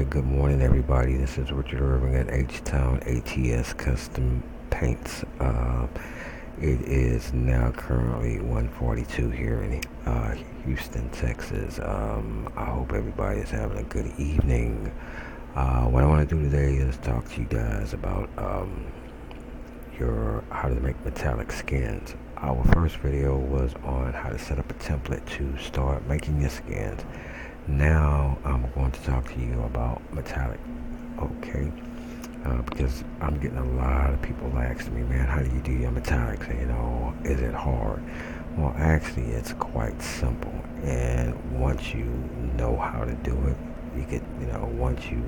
Alright, good morning everybody. This is Richard Irving at H-Town ATS Custom Paints. It is now currently 1:42 here in Houston, Texas. I hope everybody is having a good evening. What I want to do today is talk to you guys about how to make metallic skins. Our first video was on how to set up a template to start making your skins. Now I'm going to talk to you about metallic, okay? Because I'm getting a lot of people asking me, man, how do you do your metallics? And, is it hard? Well, actually, it's quite simple. And once you know how to do it, once you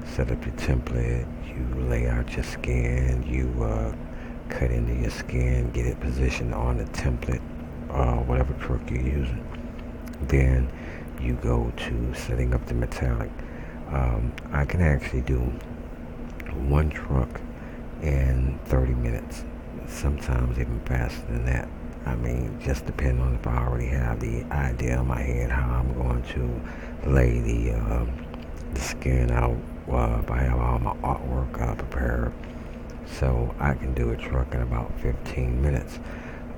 set up your template, you lay out your skin, you cut into your skin, get it positioned on the template, whatever truck you're using. Then you go to setting up the metallic. I can actually do one truck in 30 minutes, sometimes even faster than that. Just depending on if I already have the idea in my head how I'm going to lay the skin out, if I have all my artwork prepared. So I can do a truck in about 15 minutes,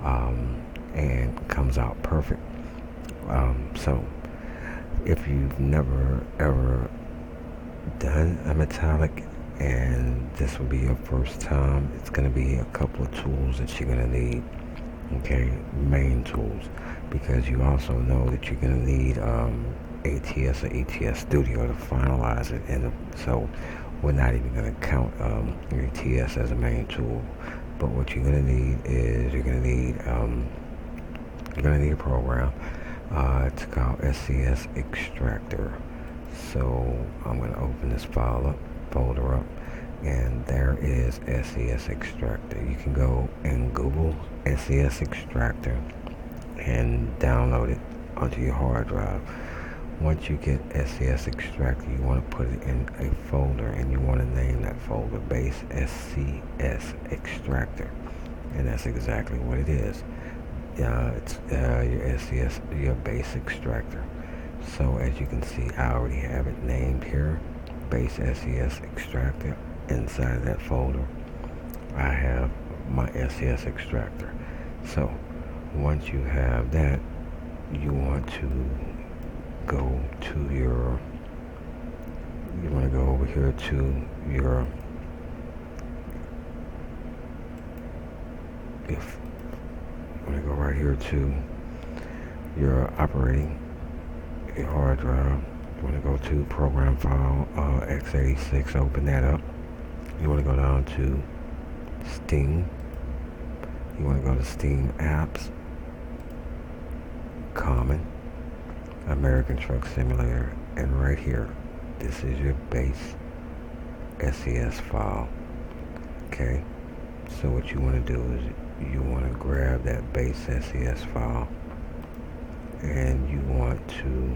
and comes out perfect. So if you've never ever done a metallic and this will be your first time, it's going to be a couple of tools that you're going to need. Okay, main tools, because you also know that you're going to need ATS or ATS Studio to finalize it, and so we're not even going to count ATS as a main tool. But what you're going to need is you're going to need a program. It's called SCS Extractor. So I'm going to open this folder up, and there is SCS Extractor. You can go and Google SCS Extractor and download it onto your hard drive. Once you get SCS Extractor, you want to put it in a folder, and you want to name that folder Base SCS Extractor, and that's exactly what it is. It's your SCS, your base extractor. So as you can see, I already have it named here, base SCS extractor. Inside of that folder, I have my SCS extractor. So once you have that, you want to go over here to your, go right here to your your hard drive. You want to go to program file, x86, open that up. You want to go down to Steam. You want to go to Steam Apps, Common, American Truck Simulator, and right here, this is your base SCS file. Okay, so what you want to do is you want to grab that base SCS file, and you want to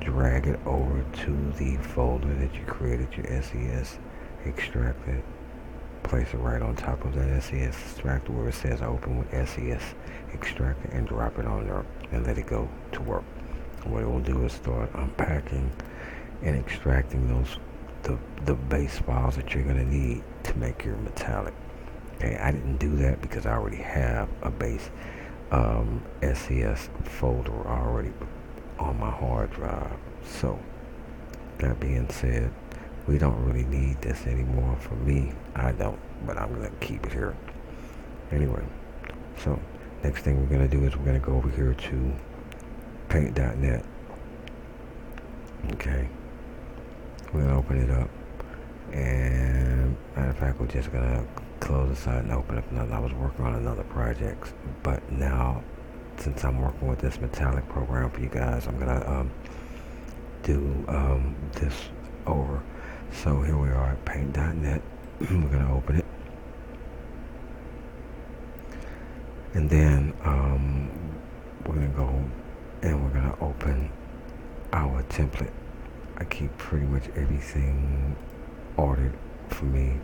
drag it over to the folder that you created your SCS extractor. Place it right on top of that SCS extractor where it says open with SCS extractor, and drop it on there and let it go to work. What it will do is start unpacking and extracting the base files that you're going to need to make your metallic. Okay, I didn't do that because I already have a base SCS folder already on my hard drive. So that being said, we don't really need this anymore. For me, I don't, but I'm going to keep it here. Anyway, so next thing we're going to do is we're going to go over here to paint.net. Okay, we're going to open it up, and matter of fact, we're just going to close this out and open up another. I was working on another project, but now since I'm working with this metallic program for you guys, I'm going to do this over. So here we are at paint.net. We're going to open it, and then we're going to go and we're going to open our template. I keep pretty much everything ordered for me.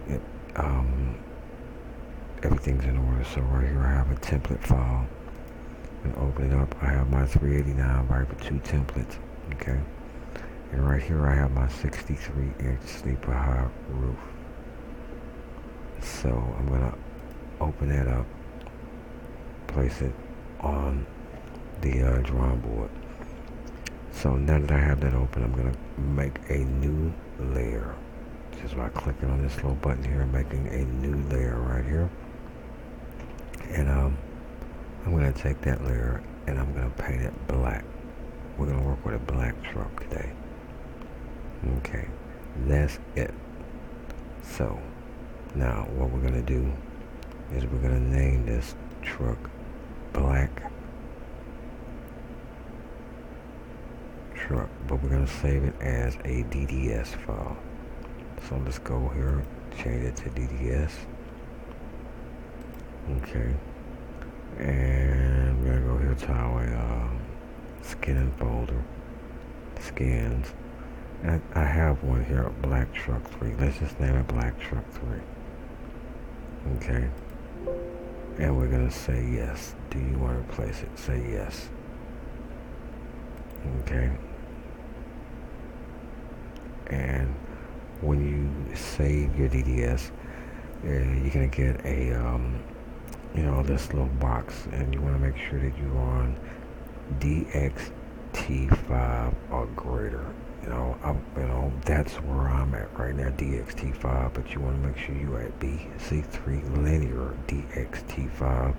Everything's in order. So right here I have a template file, and open it up. I have my 389 Viper 2 templates. Okay, And right here I have my 63-inch sleeper high roof. So I'm gonna open that up, place it on the drawing board. So now that I have that open, I'm gonna make a new layer just by clicking on this little button here and making a new layer right here. And I'm gonna take that layer and I'm gonna paint it black. We're gonna work with a black truck today. Okay, that's it. So now what we're gonna do is we're gonna name this truck Black Truck, but we're gonna save it as a DDS file. So let's go here, change it to DDS. Okay, and we're gonna go here to our skin folder, skins. And I have one here, Black Truck 3. Let's just name it Black Truck 3. Okay, and we're gonna say yes. Do you want to replace it? Say yes. Okay, and when you save your DDS, you're gonna get a this little box, and you want to make sure that you're on DXT5 or greater. That's where I'm at right now, DXT5, but you want to make sure you're at BC3 linear DXT5.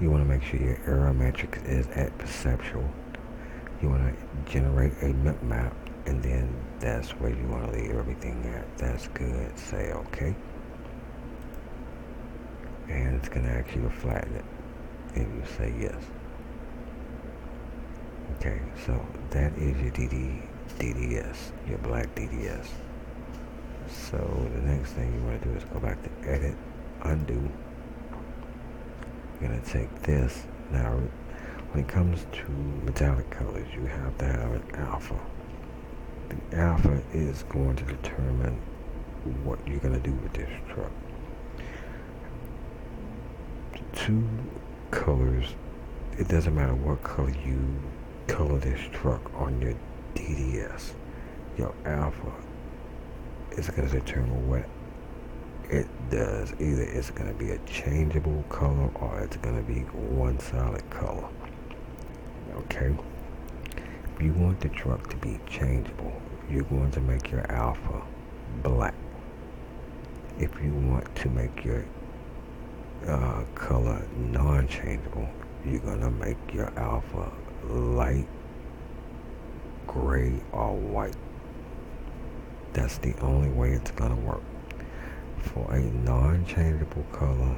You want to make sure your error matrix is at perceptual. You want to generate a map, and then that's where you want to leave everything at. That's good. Say okay. And it's going to ask you to flatten it. And you say yes. Okay, so that is your DDS, your black DDS. So the next thing you want to do is go back to edit, undo. You're going to take this. Now, when it comes to metallic colors, you have to have an alpha. The alpha is going to determine what you're going to do with this truck. Two colors, it doesn't matter what color you color this truck on your DDS. Your alpha is going to determine what it does. Either it's going to be a changeable color or it's going to be one solid color. Okay, if you want the truck to be changeable, you're going to make your alpha black. If you want to make your color non-changeable, you're going to make your alpha light gray or white. That's the only way it's going to work. For a non-changeable color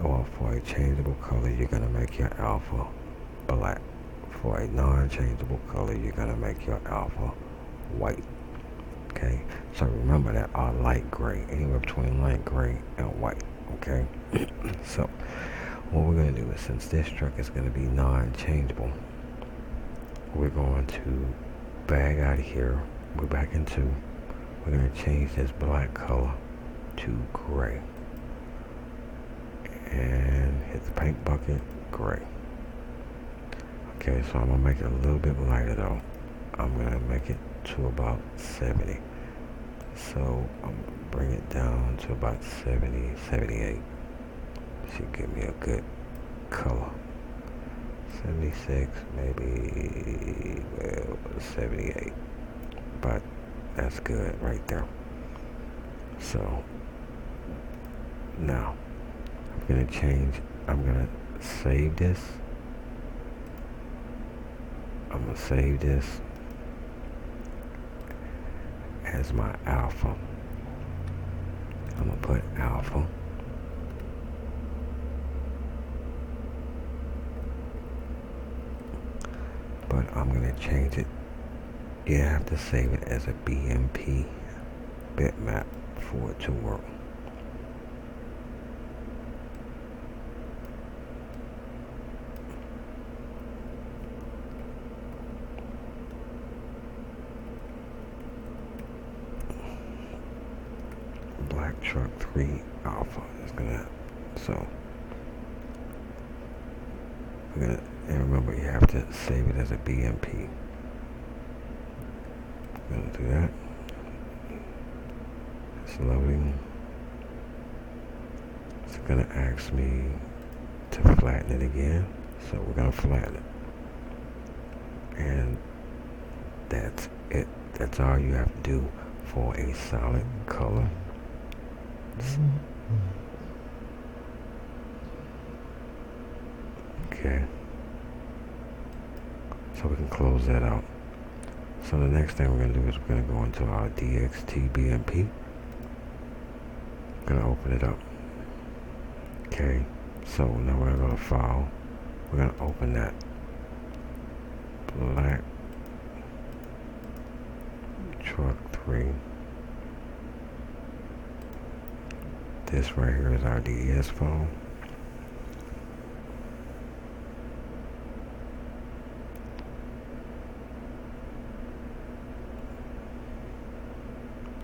or for a changeable color, you're going to make your alpha black. For a non-changeable color, you're going to make your alpha white. Okay, so remember that are light gray, anywhere between light gray and white. Okay, so what we're going to do is, since this truck is going to be non-changeable, we're going to bag out of here. We're back into, we're going to change this black color to gray and hit the paint bucket, gray. Okay, so I'm going to make it a little bit lighter though. I'm going to make it to about 70. So I'm going to bring it down to about 70, 78. Should give me a good color. 76, maybe, well, 78. But that's good right there. So now I'm going to change, I'm going to save this. I'm going to save this as my alpha. I'm going to put alpha. But I'm going to change it. You have to save it as a BMP bitmap for it to work. Black Truck 3 Alpha is gonna, so we're gonna, and remember you have to save it as a BMP. going to do that. It's loading. It's going to ask me to flatten it again. So we're going to flatten it. And that's it. That's all you have to do for a solid color. Okay. So we can close that out. So the next thing we're going to do is we're going to go into our DXT Going to open it up. Okay. So now we're going to go to File. We're going to open that Black Truck 3. This right here is our DES phone.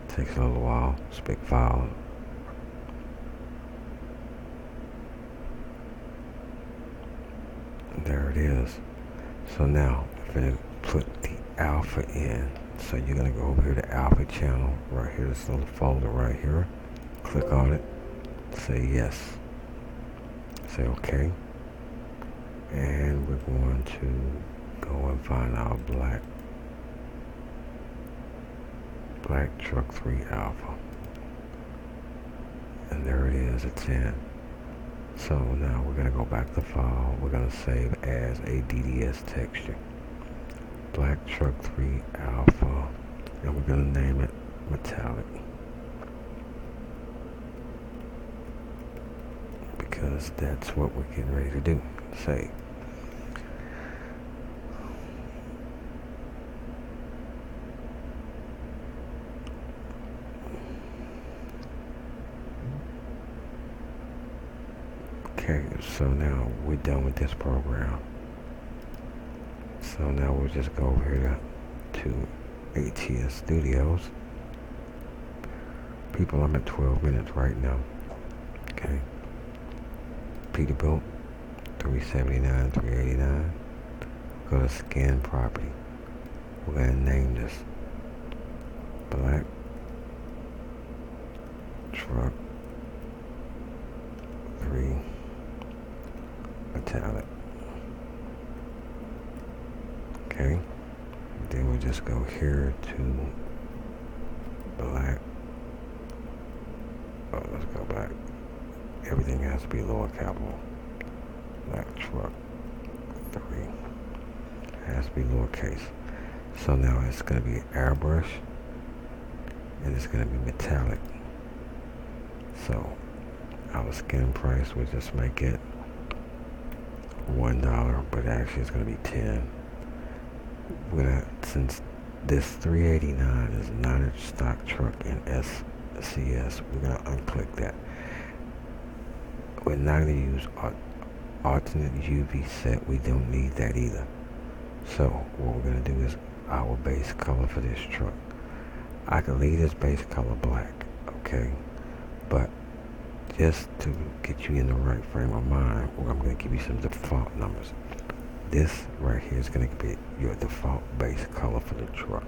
Takes a little while. It's a big file. There it is. So now we're going to put the alpha in. So you're going to go over here to alpha channel right here, this little folder right here. Click on it. Say yes. Say okay. And we're going to go and find our Black Truck 3 Alpha. And there it is, it's in. So now we're going to go back to File. We're going to save as a DDS texture. Black Truck 3 Alpha. And we're going to name it Metallic. Because that's what we're getting ready to do. Save. Okay, so now we're done with this program. So now we'll just go over here to ATS Studios. People, I'm at 12 minutes right now. Okay. Peterbilt, 379, 389. Go to Scan Property. We're going to name this Black Truck 3 Metallic. Okay. Then we'll just go here to Black. Oh, let's go back. Everything has to be lower capital. Black Truck 3 has to be lowercase. So now it's going to be airbrush and it's going to be metallic. So our skin price will just make it $1, but actually it's going to be 10. We're gonna, since this 389 is not a stock truck in SCS, we're gonna unclick that. We're not gonna use alternate UV set. We don't need that either. So what we're gonna do is our base color for this truck. I can leave this base color black, okay? But just to get you in the right frame of mind, I'm gonna give you some default numbers. This right here is going to be your default base color for the truck.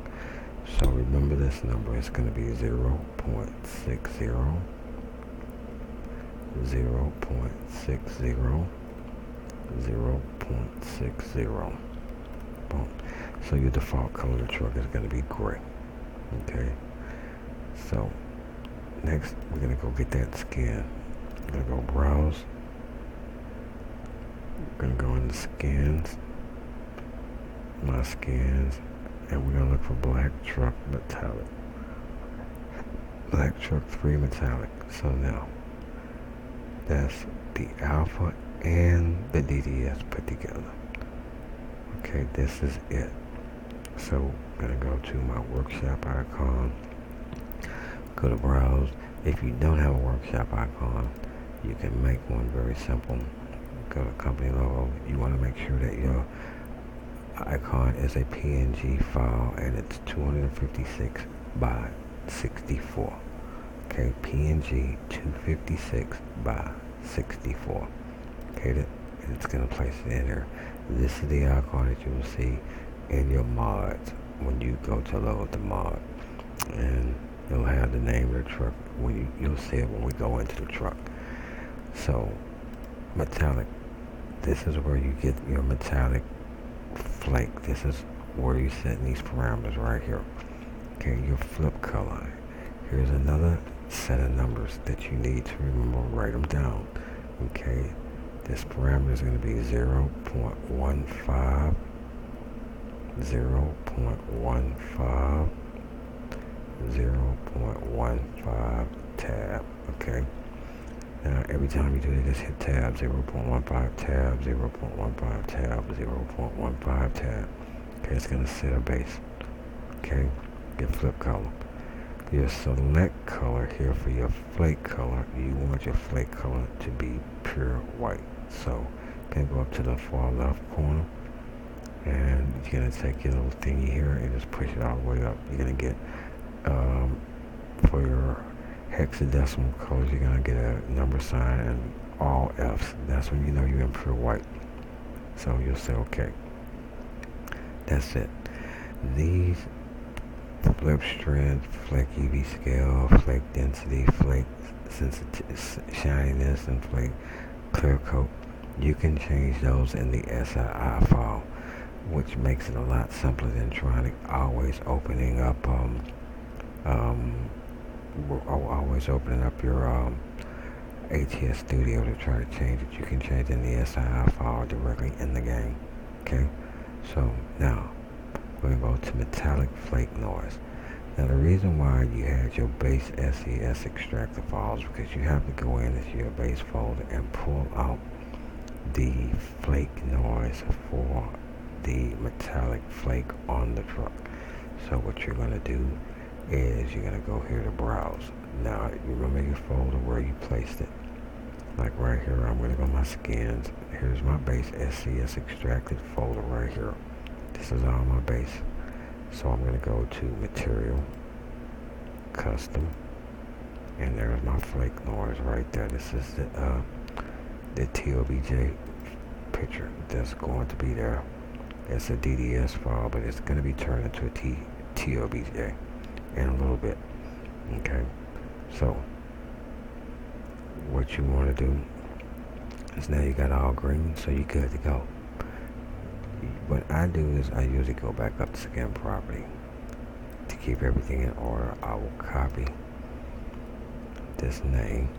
So remember this number. It's going to be 0.60, 0.60, 0.60. Boom. So your default color of the truck is going to be gray. Okay. So next we're going to go get that scan. We're going to go browse. We're going to go into scans, my scans, and we're going to look for Black Truck Metallic. Black Truck 3 Metallic. So now, that's the alpha and the DDS put together. Okay, this is it. So I'm going to go to my workshop icon, go to browse. If you don't have a workshop icon, you can make one very simple. Go to company logo. You want to make sure that your icon is a PNG file and it's 256 by 64. Okay, PNG 256 by 64. Okay, it's going to place it in there. This is the icon that you will see in your mods. when you go to load the mod, and it'll have the name of the truck. You'll see it when we go into the truck. So metallic, this is where you get your metallic flake. This is where you set these parameters right here. Okay, your flip color. Here's another set of numbers that you need to remember. Write them down. Okay, this parameter is going to be 0.15, 0.15, 0.15 tab. Okay, now every time you do it, just hit tab. 0.15 tab, 0.15 tab, 0.15 tab. Okay, it's going to set a base. Okay, your flip color. Your select color here for your flake color, you want your flake color to be pure white. So you can go up to the far left corner, and you're going to take your little thingy here and just push it all the way up. You're going to get, for your hexadecimal codes, you're going to get a number sign and all F's. That's when you know you're in pure white. So you'll say, okay, that's it. These flip strength, flake UV scale, flake density, flake shininess, and flake clear coat, you can change those in the SII file, which makes it a lot simpler than trying to always opening up your ATS Studio to try to change it. You can change it in the SII file directly in the game. Okay, so now we're going to go to metallic flake noise. Now the reason why you had your base SES extractor files, because you have to go into your base folder and pull out the flake noise for the metallic flake on the truck. So what you're going to do is you're going to go here to browse. Now you remember your folder where you placed it. Like right here, I'm going to go to my skins. Here's my base SCS extracted folder right here. This is all my base. So I'm going to go to Material, Custom, and there's my flake noise right there. This is the TOBJ picture that's going to be there. It's a DDS file, but it's going to be turned into a TOBJ in a little bit. Okay, so what you want to do is now you got all green, so you're good to go. What I do is I usually go back up to skin property to keep everything in order. I will copy this name.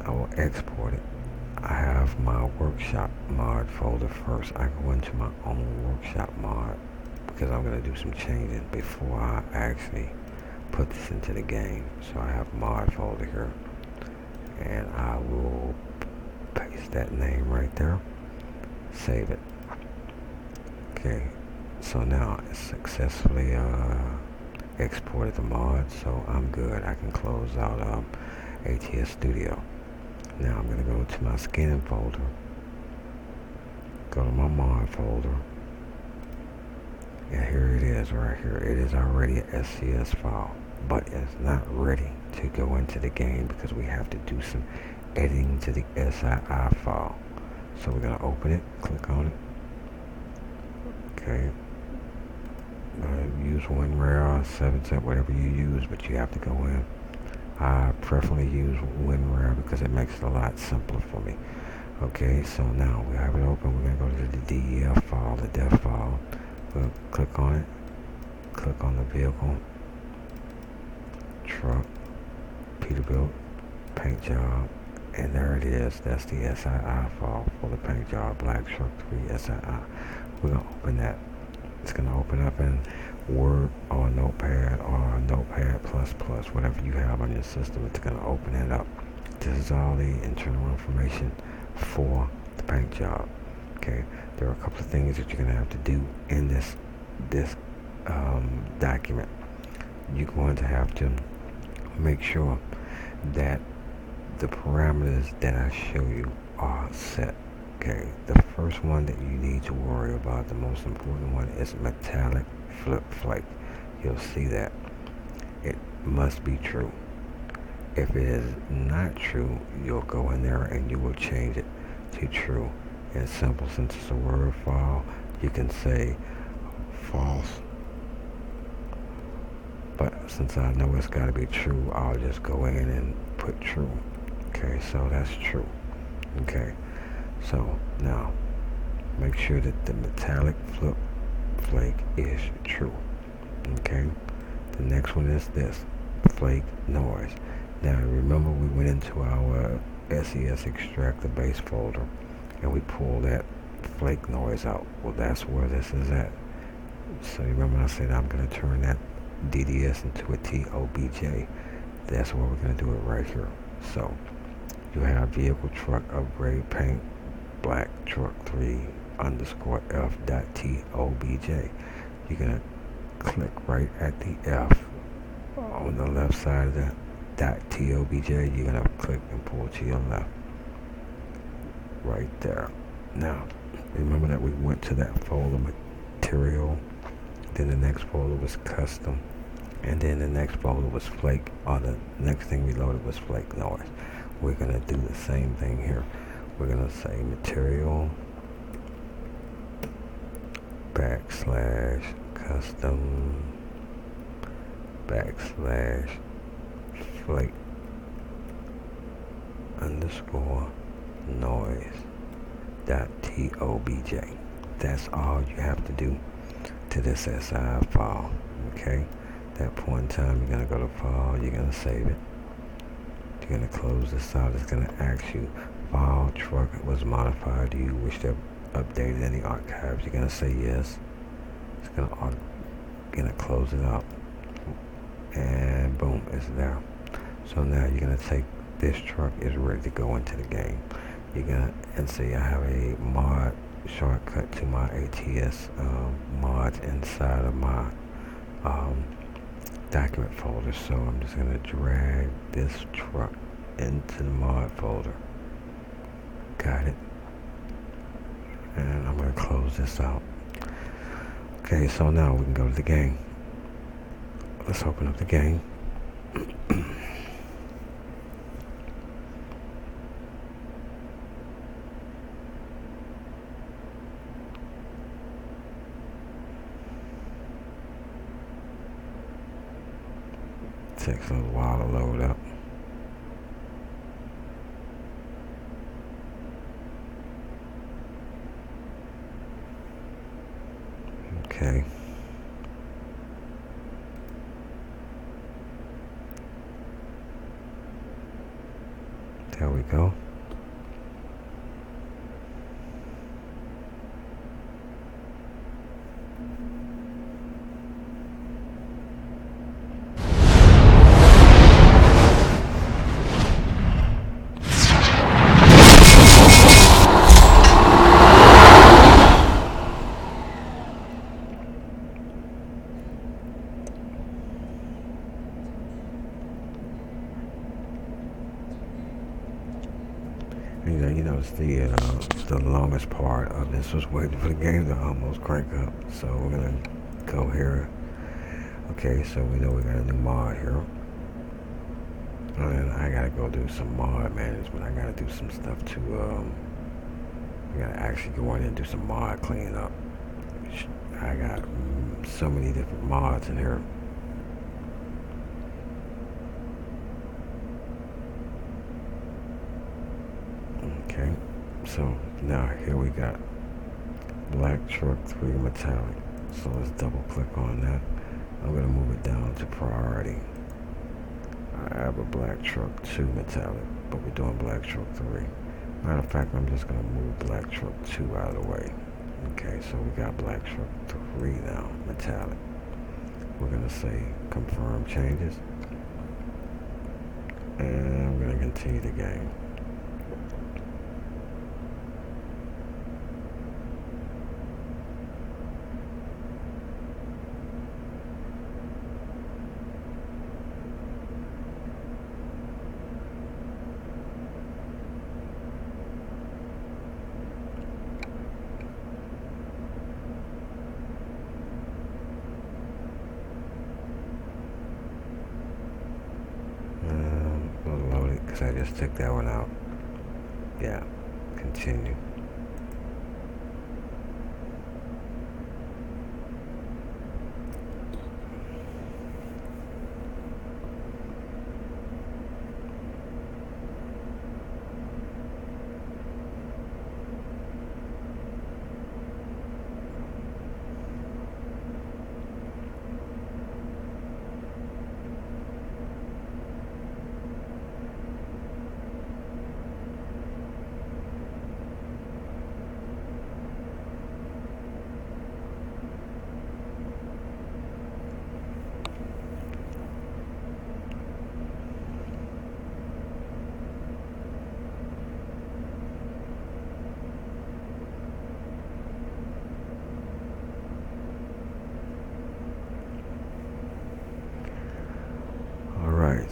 I will export it. I have my workshop mod folder first. I go into my own workshop mod because I'm going to do some changing before I actually put this into the game. So I have mod folder here, and I will paste that name right there. Save it. Okay, so now it's successfully exported the mod, so I'm good. I can close out ATS Studio. Now I'm going to go to my skin folder, go to my mod folder, and here it is right here. It is already an SCS file, but it's not ready to go into the game because we have to do some editing to the SII file. So we're going to open it, click on it. Okay. Use WinRAR, 7-set, whatever you use, but you have to go in. I preferably use WinRAR because it makes it a lot simpler for me. Okay, so now we have it open. We're going to go to the DEF file, the def file. We'll click on it. Click on the vehicle, truck, Peterbilt, paint job. And there it is. That's the SII file for the paint job, Black Truck 3 SII. We're going to open that. It's going to open up in Word or Notepad or Notepad++, whatever you have on your system. It's going to open it up. This is all the internal information for the paint job. Okay, there are a couple of things that you're going to have to do in this document. You're going to have to make sure that the parameters that I show you are set. Okay, the first one that you need to worry about, the most important one, is metallic flip flake. You'll see that it must be true. If it is not true, you'll go in there and you will change it to true. It's simple. Since it's a Word file, you can say false. But since I know it's got to be true, I'll just go in and put true. Okay, so that's true. Okay, so now make sure that the metallic flake is true. Okay, the next one is this, flake noise. Now remember we went into our SES extractor base folder and we pulled that flake noise out. Well, that's where this is at. So remember I said I'm going to turn that DDS into a TOBJ. That's where we're going to do it right here. So you have vehicle truck upgrade paint black truck 3 underscore F dot TOBJ. You're going to click right at the F on the left side of the dot TOBJ. You're going to click and pull to your left right there. Now remember that we went to that folder material, then the next folder was custom, and then the next folder was flake, or the next thing we loaded was flake noise. We're going to do the same thing here. We're going to say material backslash custom backslash flake underscore noise dot TOBJ. That's all you have to do to this SI file. Okay, at that point in time you're going to go to file, you're going to save it, you're going to close this out. It's going to ask you file truck was modified, do you wish to update any archives? You're going to say yes. It's going to close it out, and boom, it's there. So now you're going to take this truck is ready to go into the game. You're going to, and see I have a mod shortcut to my ATS mods inside of my document folder. So I'm just going to drag this truck into the mod folder. Got it. And I'm going to close this out. Okay, so now we can go to the game. Let's open up the game. Takes a little while to load up. Okay. There we go. You notice the longest part of this was waiting for the game to almost crank up. So we're gonna go here. Okay, so we know we got a new mod here, and I gotta go do some mod management. I gotta do some stuff to I gotta actually go in and do some mod cleanup. I got so many different mods in here. Okay, so now here we got black truck 3 metallic. So let's double click on that. I'm gonna move it down to priority. I have a black truck 2 metallic, but we're doing black truck 3. Matter of fact, I'm just gonna move black truck 2 out of the way. Okay, so we got black truck 3 now, metallic. We're gonna say confirm changes, and I'm gonna continue the game. Because I just took that one out. Yeah, continue.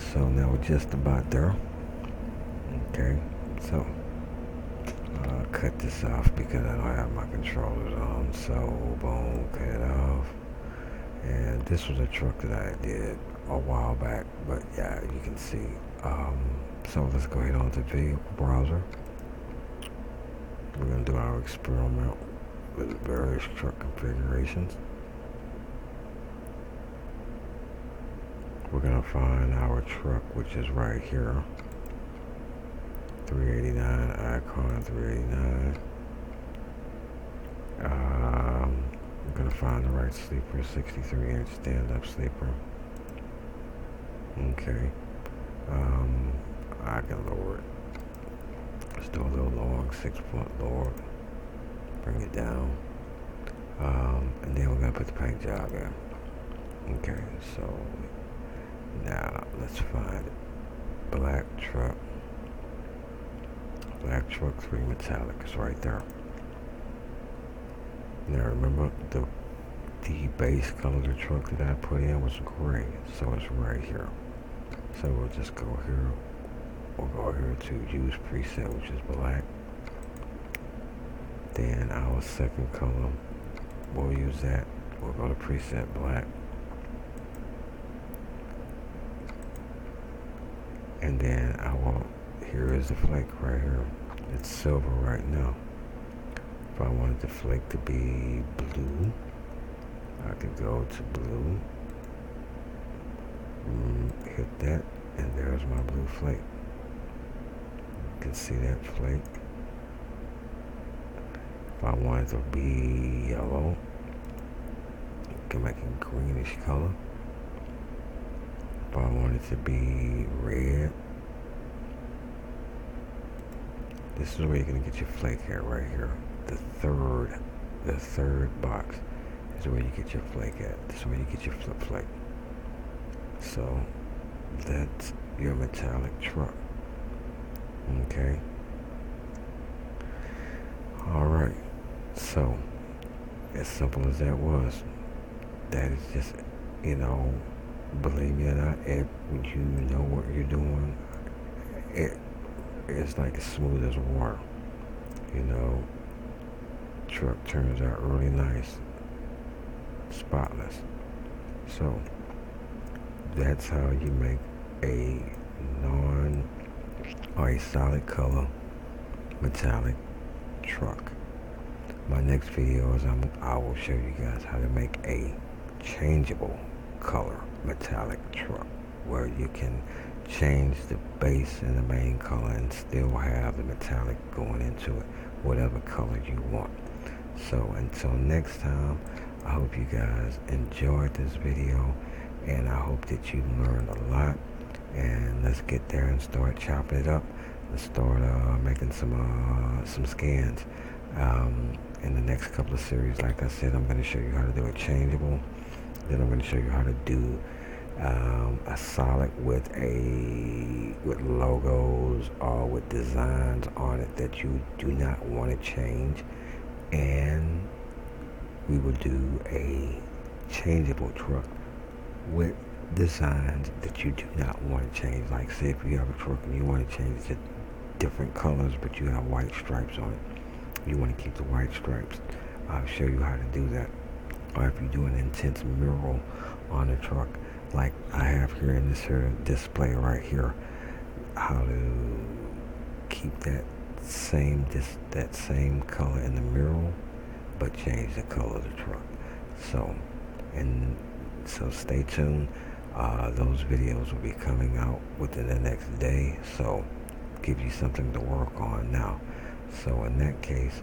So now we're just about there. Okay, so I'll cut this off because I don't have my controllers on. So boom, cut it off. And this was a truck that I did a while back, but yeah, you can see. So let's go ahead on to the video browser. We're gonna do our experiment with various truck configurations. We're gonna find our truck, which is right here. 389 icon 389. We're gonna find the right sleeper, 63-inch stand-up sleeper. Okay. I can lower it. Let's do a little long 6-foot lower. Bring it down. And then we're gonna put the paint job in. Okay, so now let's find it. Black truck. Black truck 3 metallic is right there. Now remember the base color of the truck that I put in was gray, so it's right here. So we'll just go here. We'll go here to use preset, which is black. Then our second color, we'll use that. We'll go to preset black. And then here is the flake right here. It's silver right now. If I wanted the flake to be blue, I could go to blue, hit that, and there's my blue flake. You can see that flake. If I want it to be yellow, you can make it greenish color. If I want it to be red, this is where you're going to get your flake at right here. The third box is where you get your flake at. This is where you get your flip flake. So that's your metallic truck. Okay. Alright. So as simple as that was, that is just, believe me or not, when you know what you're doing, it's like as smooth as water. Truck turns out really nice, spotless. So that's how you make a solid color metallic truck. My next video is I will show you guys how to make a changeable color metallic truck, where you can change the base and the main color and still have the metallic going into it, whatever color you want. So until next time, I hope you guys enjoyed this video, and I hope that you learned a lot. And let's get there and start chopping it up. Let's start making some scans. In the next couple of series, like I said, I'm going to show you how to do a changeable. Then I'm going to show you how to do a solid with logos or with designs on it that you do not want to change. And we will do a changeable truck with designs that you do not want to change. Like say if you have a truck and you want to change it different colors, but you have white stripes on it, you want to keep the white stripes, I'll show you how to do that. Or if you do an intense mural on the truck, like I have here in this here display right here, how to keep that same color in the mural, but change the color of the truck. So stay tuned. Those videos will be coming out within the next day, so give you something to work on now. So in that case,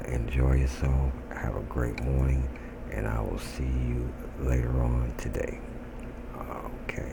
enjoy yourself, have a great morning, and I will see you later on today. Okay.